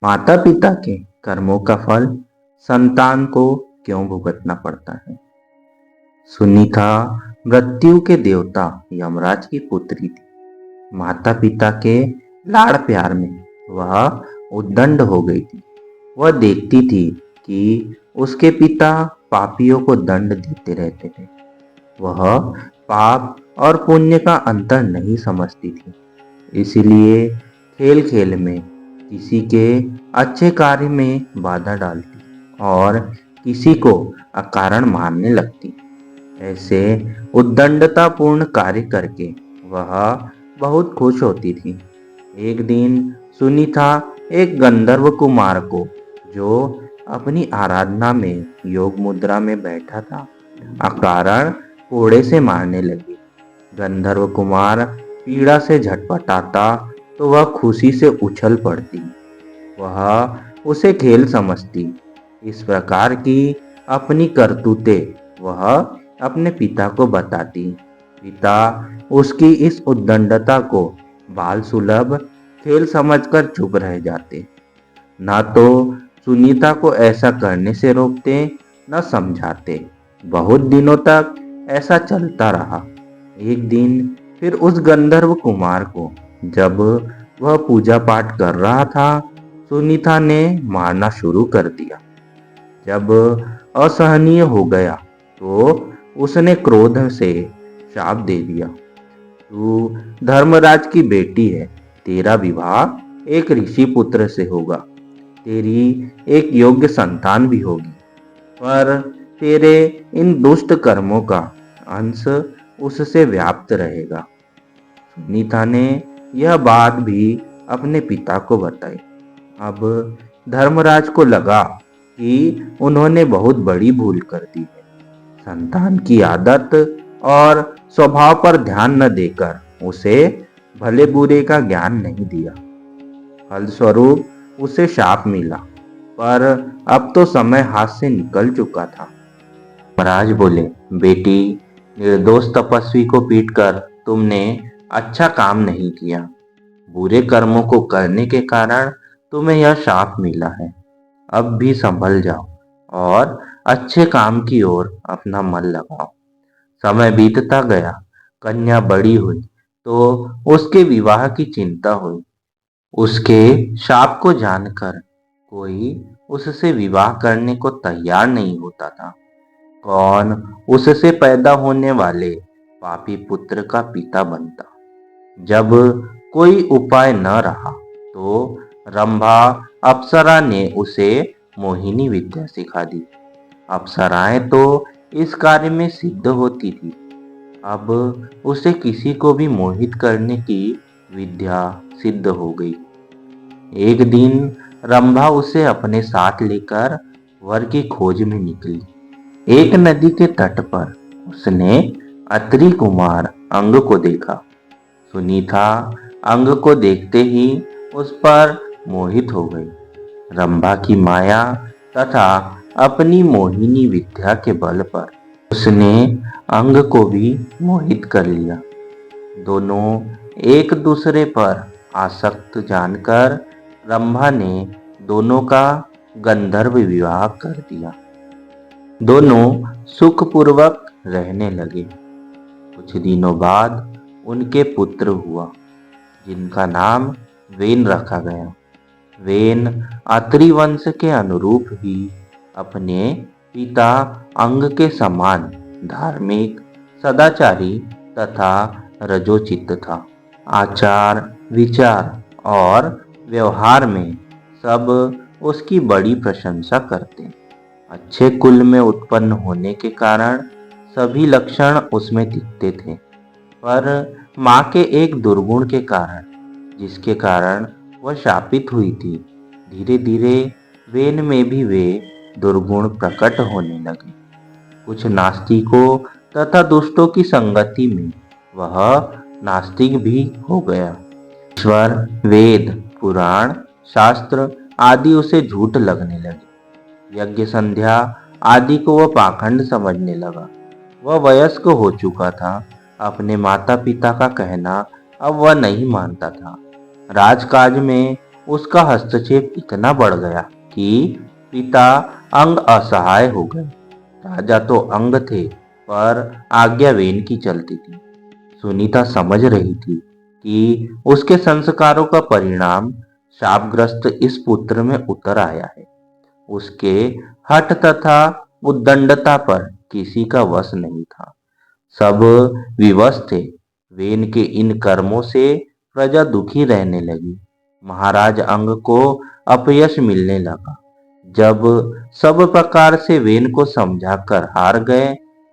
माता पिता के कर्मों का फल संतान को क्यों भुगतना पड़ता है। सुनीता मृत्यु के देवता यमराज की पुत्री थी। माता पिता के लाड़ प्यार में वह उद्दंड हो गई थी। वह देखती थी कि उसके पिता पापियों को दंड देते रहते थे। वह पाप और पुण्य का अंतर नहीं समझती थी। इसलिए खेल खेल में किसी के अच्छे कार्य में बाधा डालती और किसी को अकारण मारने लगती। ऐसे उद्दंडतापूर्ण कार्य करके वह बहुत खुश होती थी। एक दिन सुनीता एक गंधर्व कुमार को, जो अपनी आराधना में योग मुद्रा में बैठा था, अकारण कोड़े से मारने लगी। गंधर्व कुमार पीड़ा से झटपटाता तो वह खुशी से उछल पड़ती। वह उसे खेल समझती। इस प्रकार की अपनी करतूतें वह अपने पिता को बताती। पिता उसकी इस उद्दंडता को बाल सुलभ खेल समझकर चुप रह जाते। ना तो सुनीता को ऐसा करने से रोकते, न समझाते। बहुत दिनों तक ऐसा चलता रहा। एक दिन फिर उस गंधर्व कुमार को, जब वह पूजा पाठ कर रहा था, सुनीता ने मारना शुरू कर दिया। जब असहनीय हो गया तो उसने क्रोध से शाप दे दिया, तू धर्मराज की बेटी है, तेरा विवाह एक ऋषि पुत्र से होगा, तेरी एक योग्य संतान भी होगी, पर तेरे इन दुष्ट कर्मों का अंश उससे व्याप्त रहेगा। सुनीता ने यह बात भी अपने पिता को बताई। अब धर्मराज को लगा कि उन्होंने बहुत बड़ी भूल कर दी है। संतान की आदत और स्वभाव पर ध्यान न देकर उसे भले बुरे का ज्ञान नहीं दिया। फलस्वरूप उसे शाप मिला, पर अब तो समय हाथ से निकल चुका था। महाराज बोले, बेटी, निर्दोष तपस्वी को पीटकर तुमने अच्छा काम नहीं किया। बुरे कर्मों को करने के कारण तुम्हें यह शाप मिला है। अब भी संभल जाओ और अच्छे काम की ओर अपना मन लगाओ। समय बीतता गया, कन्या बड़ी हुई तो उसके विवाह की चिंता हुई। उसके शाप को जानकर कोई उससे विवाह करने को तैयार नहीं होता था। कौन उससे पैदा होने वाले पापी पुत्र का पिता बनता। जब कोई उपाय न रहा तो रंभा अप्सरा ने उसे मोहिनी विद्या सिखा दी। अप्सराएं तो इस कार्य में सिद्ध होती थी। अब उसे किसी को भी मोहित करने की विद्या सिद्ध हो गई। एक दिन रंभा उसे अपने साथ लेकर वर की खोज में निकली। एक नदी के तट पर उसने अत्रि कुमार अंग को देखा। सुनीता अंग को देखते ही उस पर मोहित हो गई। रंभा की माया तथा अपनी मोहिनी विद्या के बल पर उसने अंग को भी मोहित कर लिया। दोनों एक दूसरे पर आसक्त जानकर रंभा ने दोनों का गंधर्व विवाह कर दिया। दोनों सुखपूर्वक रहने लगे। कुछ दिनों बाद उनके पुत्र हुआ, जिनका नाम वेन रखा गया। वेन अत्रि वंश के अनुरूप ही अपने पिता अंग के समान धार्मिक, सदाचारी तथा रजोचित्त था। आचार, विचार और व्यवहार में सब उसकी बड़ी प्रशंसा करते। अच्छे कुल में उत्पन्न होने के कारण सभी लक्षण उसमें दिखते थे, पर माँ के एक दुर्गुण के कारण, जिसके कारण वह शापित हुई थी, धीरे धीरे वेन में भी वे दुर्गुण प्रकट होने लगे। कुछ नास्तिकों तथा दुष्टों की संगति में वह नास्तिक भी हो गया। ईश्वर, वेद, पुराण, शास्त्र आदि उसे झूठ लगने लगे। यज्ञ संध्या आदि को वह पाखंड समझने लगा। वह वयस्क हो चुका था। अपने माता पिता का कहना अब वह नहीं मानता था। राजकाज में उसका हस्तक्षेप इतना बढ़ गया कि पिता अंग असहाय हो गए। राजा तो अंग थे, पर आज्ञा वेन की चलती थी। सुनीता समझ रही थी कि उसके संस्कारों का परिणाम शापग्रस्त इस पुत्र में उतर आया है। उसके हठ तथा उद्दंडता पर किसी का वश नहीं था। सब विवश थे। वेन के इन कर्मों से प्रजा दुखी रहने लगी। महाराज अंग को अपयश मिलने लगा। जब सब प्रकार से वेन को समझाकर हार गए,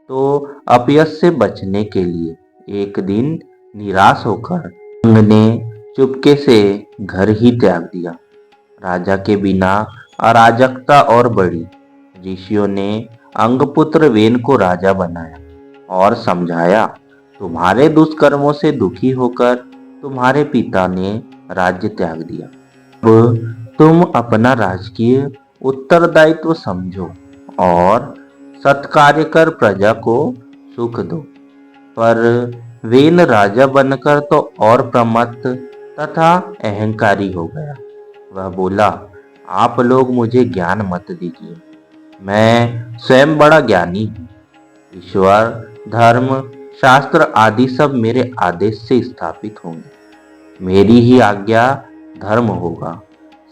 तो अपयश से बचने के लिए एक दिन निराश होकर अंग ने चुपके से घर ही त्याग दिया। राजा के बिना अराजकता और बढ़ी। ऋषियों ने अंगपुत्र वेन को राजा बनाया और समझाया, तुम्हारे दुष्कर्मों से दुखी होकर तुम्हारे पिता ने राज्य त्याग दिया। अब तुम अपना राजकीय उत्तरदायित्व समझो और सत्कार्य कर प्रजा को सुख दो। पर वेन राजा बनकर तो और प्रमत्त तथा अहंकारी हो गया। वह बोला, आप लोग मुझे ज्ञान मत दीजिए, मैं स्वयं बड़ा ज्ञानी हूँ। ईश्वर, धर्म, शास्त्र आदि सब मेरे आदेश से स्थापित होंगे। मेरी ही आज्ञा धर्म होगा,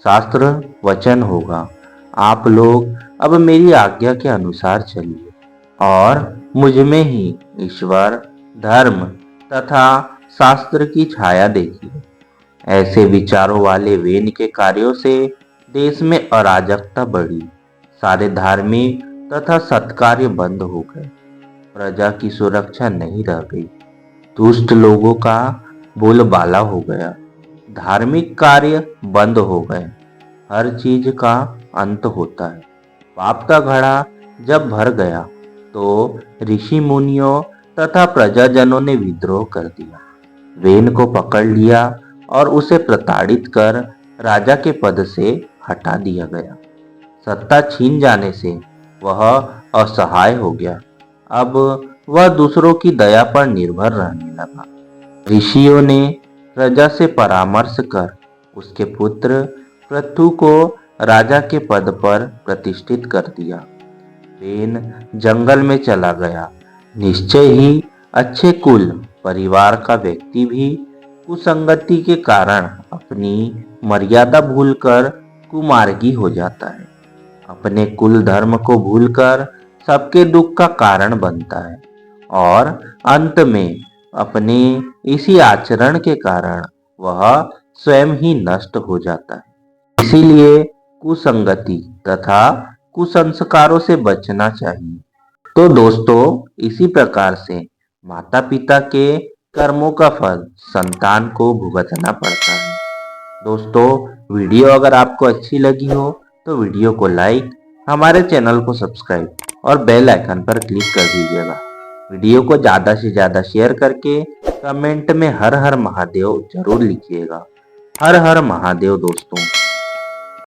शास्त्र वचन होगा। आप लोग अब मेरी आज्ञा के अनुसार चलिए और मुझ में ही ईश्वर, धर्म तथा शास्त्र की छाया देखिए। ऐसे विचारों वाले वेन के कार्यों से देश में अराजकता बढ़ी। सारे धार्मिक तथा सत्कार्य बंद हो गए। प्रजा की सुरक्षा नहीं रह गई। दुष्ट लोगों का बोलबाला हो गया। धार्मिक कार्य बंद हो गए। हर चीज का अंत होता है। पाप का घड़ा जब भर गया, तो ऋषि मुनियों तथा प्रजाजनों ने विद्रोह कर दिया। वेन को पकड़ लिया और उसे प्रताड़ित कर राजा के पद से हटा दिया गया। सत्ता छीन जाने से वह असहाय हो गया। अब वह दूसरों की दया पर निर्भर रहने लगा। ऋषियों ने प्रजा से परामर्श कर उसके पुत्र पृथु को राजा के पद पर प्रतिष्ठित कर दिया। वेन जंगल में चला गया। निश्चय ही अच्छे कुल परिवार का व्यक्ति भी कुसंगति के कारण अपनी मर्यादा भूलकर कुमार्गी हो जाता है। अपने कुल धर्म को भूलकर सबके दुख का कारण बनता है और अंत में अपने इसी आचरण के कारण वह स्वयं ही नष्ट हो जाता है। इसीलिए कुसंगति तथा कुसंस्कारों से बचना चाहिए। तो दोस्तों, इसी प्रकार से माता पिता के कर्मों का फल संतान को भुगतना पड़ता है। दोस्तों, वीडियो अगर आपको अच्छी लगी हो तो वीडियो को लाइक, हमारे चैनल को सब्सक्राइब और बेल आइकन पर क्लिक कर दीजिएगा। वीडियो को ज़्यादा से ज़्यादा शेयर करके कमेंट में हर हर महादेव जरूर लिखिएगा। हर हर महादेव दोस्तों।